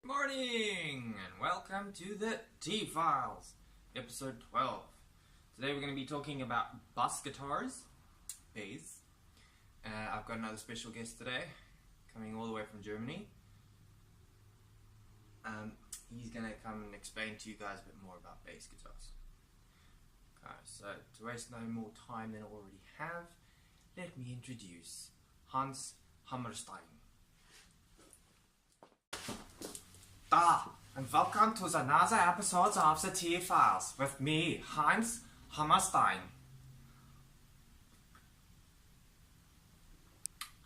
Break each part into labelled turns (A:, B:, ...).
A: Morning and welcome to the T-Files, episode 12. Today we're going to be talking about bass guitars, bass. I've got another special guest today, coming all the way from Germany. He's going to come and explain to you guys a bit more about bass guitars. Okay, so to waste no more time than I already have, let me introduce Hans Hammerstein. And welcome to another episode of the T-Files with me, Hans Hammerstein.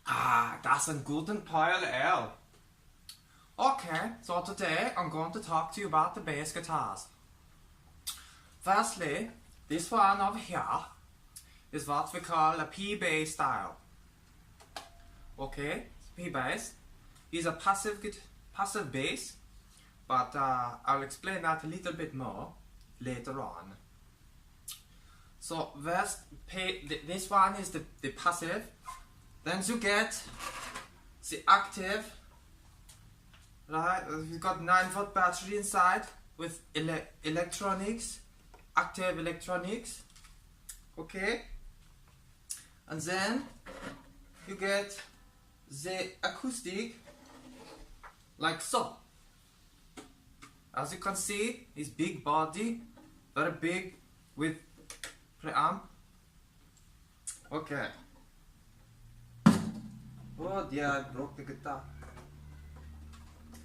A: That's a guten pale ale. Okay, so today I'm going to talk to you about the bass guitars. Firstly, this one over here is what we call a P-bass style. Okay, P-bass is a passive bass. But I'll explain that a little bit more later on. So first, this one is the passive. Then you get the active. Right, we've got 9-volt battery inside with electronics, active electronics. Okay. And then you get the acoustic, like so. As you can see, his big body, very big with preamp. Okay. Oh dear, I broke the guitar.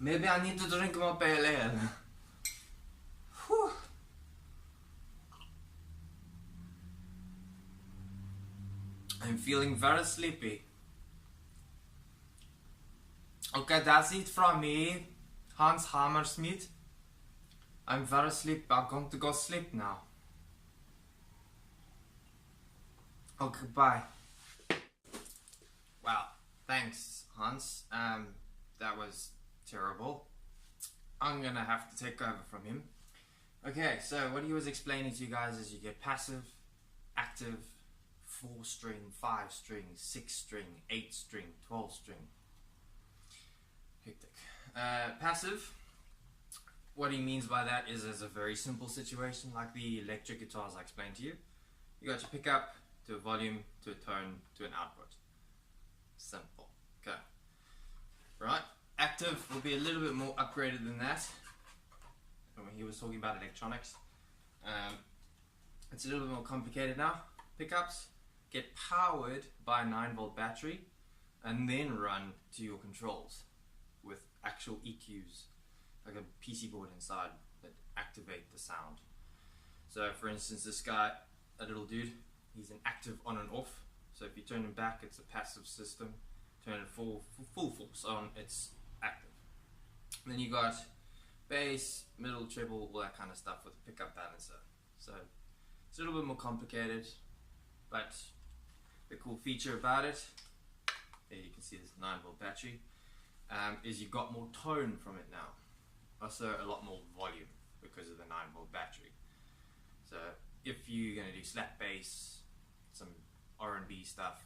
A: Maybe I need to drink more pale ale. Whew. I'm feeling very sleepy. Okay, that's it from me, Hans Hammersmith. I'm very sleepy. I'm going to go sleep now. Okay, bye. Well, thanks, Hans. That was terrible. I'm gonna have to take over from him. Okay, so what he was explaining to you guys is you get passive, active, 4-string, 5-string, 6-string, 8-string, 12-string. Hectic. Passive. What he means by that is a very simple situation, like the electric guitars I explained to you. You got your pickup to a volume, to a tone, to an output. Simple. Okay. Right. Active will be a little bit more upgraded than that. When he was talking about electronics. It's a little bit more complicated now. Pickups get powered by a 9-volt battery and then run to your controls with actual EQs. Like a PC board inside that activate the sound. So for instance, this guy, a little dude, he's an active on and off. So if you turn him back, it's a passive system. Turn it full force on, it's active. And then you got bass, middle, treble, all that kind of stuff with a pickup balancer. So it's a little bit more complicated, but the cool feature about it, there you can see this 9-volt battery, is you got more tone from it now. Also a lot more volume because of the 9-volt battery. So if you're going to do slap bass, some R&B stuff,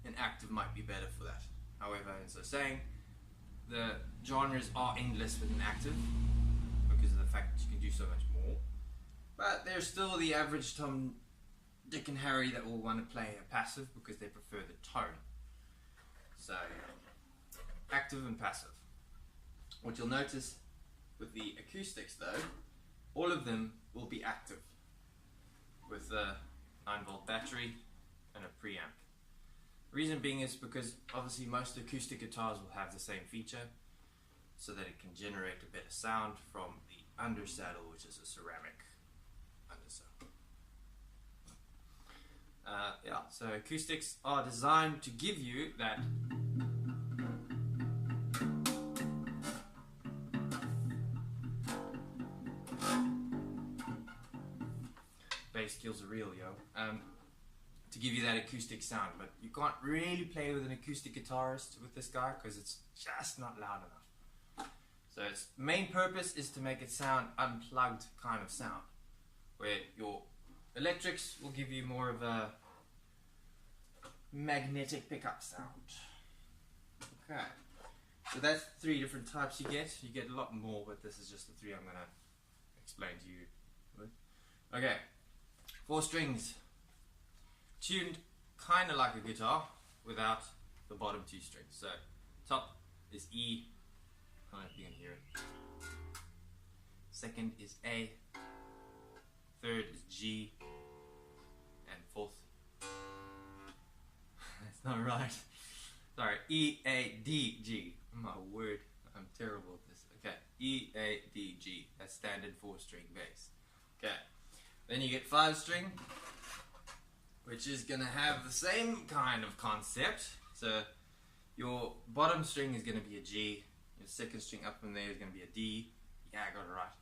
A: an active might be better for that. However, as I was saying, the genres are endless with an active because of the fact that you can do so much more. But there's still the average Tom, Dick and Harry that will want to play a passive because they prefer the tone. So active and passive. What you'll notice with the acoustics though, all of them will be active with a 9-volt battery and a preamp. The reason being is because obviously most acoustic guitars will have the same feature so that it can generate a better sound from the undersaddle, which is a ceramic undersaddle. So acoustics are designed to give you that bass kills are real, yo. To give you that acoustic sound, but you can't really play with an acoustic guitarist with this guy because it's just not loud enough. So its main purpose is to make it sound unplugged kind of sound, where your electrics will give you more of a magnetic pickup sound. Okay. So that's 3 different types you get. You get a lot more, but this is just the 3 I'm going to explain to you. Okay, 4 strings. Tuned kind of like a guitar without the bottom 2 strings. So top is E, I don't know if you can hear it. Second is A, third is G, and fourth. That's not right. Sorry, E, A, D, G. My word, I'm terrible at this. Okay, E, A, D, G. That's standard 4-string bass. Okay, then you get 5-string, which is gonna have the same kind of concept. So your bottom string is gonna be a G, your second string up from there is gonna be a D. Yeah, I got it right.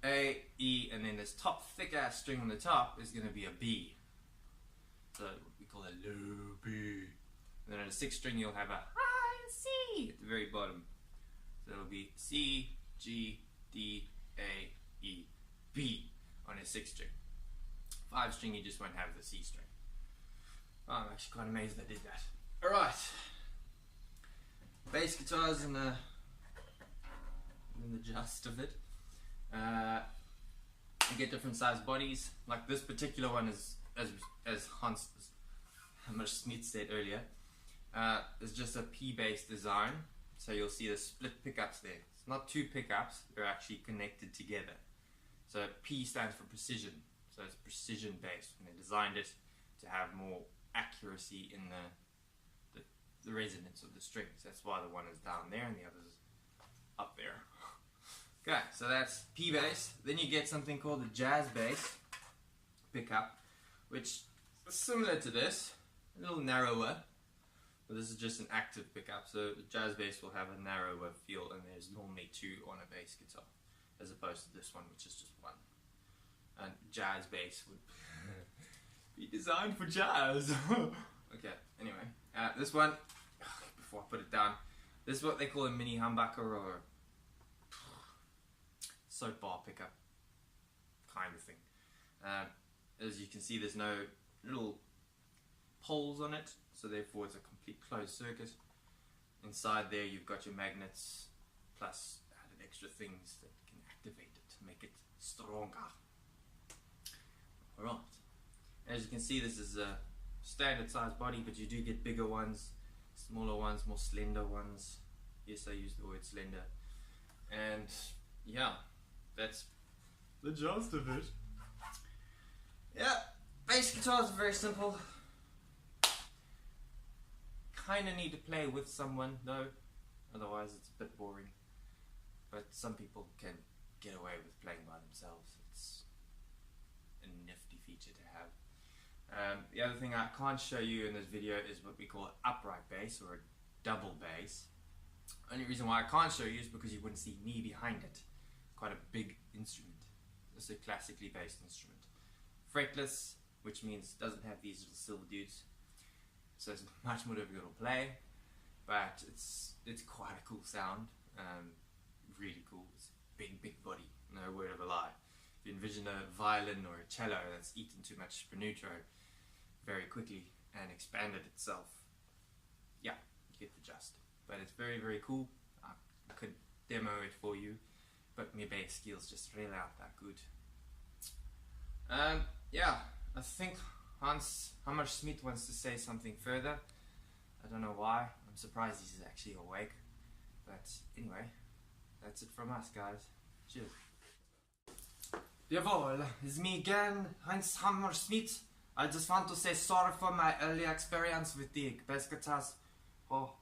A: A, E, and then this top thick ass string on the top is gonna be a B. So what we call a low B. And then on the 6th string you'll have a high C at the very bottom. So it'll be C, G, D, A, E, B on a 6th string. 5 string you just won't have the C string. Oh, I'm actually quite amazed I did that. Alright. Bass guitars and the gist of it. You get different sized bodies. Like this particular one is, as Hans Smith said earlier, is just a P-based design. So you'll see the split pickups there. It's not 2 pickups, they're actually connected together. So P stands for precision. So it's precision based, and they designed it to have more accuracy in the resonance of the strings. That's why the one is down there and the other is up there. Okay, so that's P bass. Then you get something called the jazz bass pickup, which is similar to this, a little narrower, but this is just an active pickup. So the jazz bass will have a narrower feel, and there's normally 2 on a bass guitar, as opposed to this one, which is just 1. And jazz bass would be designed for jazz. Okay, anyway, this one, before I put it down, this is what they call a mini humbucker or soap bar pickup kind of thing. As you can see, there's no little poles on it, so therefore it's a complete closed circuit. Inside there you've got your magnets plus added extra things that can activate it to make it stronger. Alright, as you can see, this is a standard size body, but you do get bigger ones, smaller ones, more slender ones. Yes, I use the word slender. And yeah, that's the gist of it. Yeah, bass guitars are very simple. Kinda need to play with someone though, otherwise it's a bit boring. But some people can get away with playing by themselves. It's a nifty feature to have. The other thing I can't show you in this video is what we call an upright bass or a double bass. Only reason why I can't show you is because you wouldn't see me behind it. Quite a big instrument. It's a classically based instrument. Fretless, which means it doesn't have these little silver dudes. So it's much more difficult to play, but it's quite a cool sound. Really cool. It's a big body, no word of a lie. If you envision a violin or a cello that's eaten too much spinutro very quickly and expanded itself, yeah, you get the gist. But it's very cool. I could demo it for you, but my bass skills just really aren't that good. Yeah, I think Hans Hammersmith wants to say something further. I don't know why. I'm surprised he's actually awake. But anyway, that's it from us, guys. Cheers. Jawohl, it's me again, Hans Hammersmith. I just want to say sorry for my early experience with the bass guitars. Oh,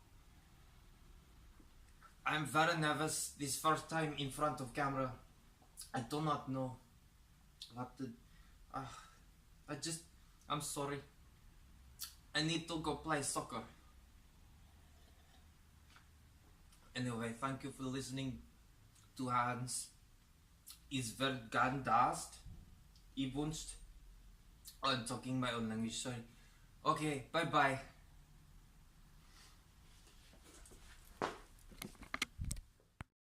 A: I'm very nervous this first time in front of camera. I do not know what to... I'm sorry. I need to go play soccer. Anyway, thank you for listening to Hans. Is vergandast. Ich wünscht. I'm talking my own language, sorry. Okay, bye bye.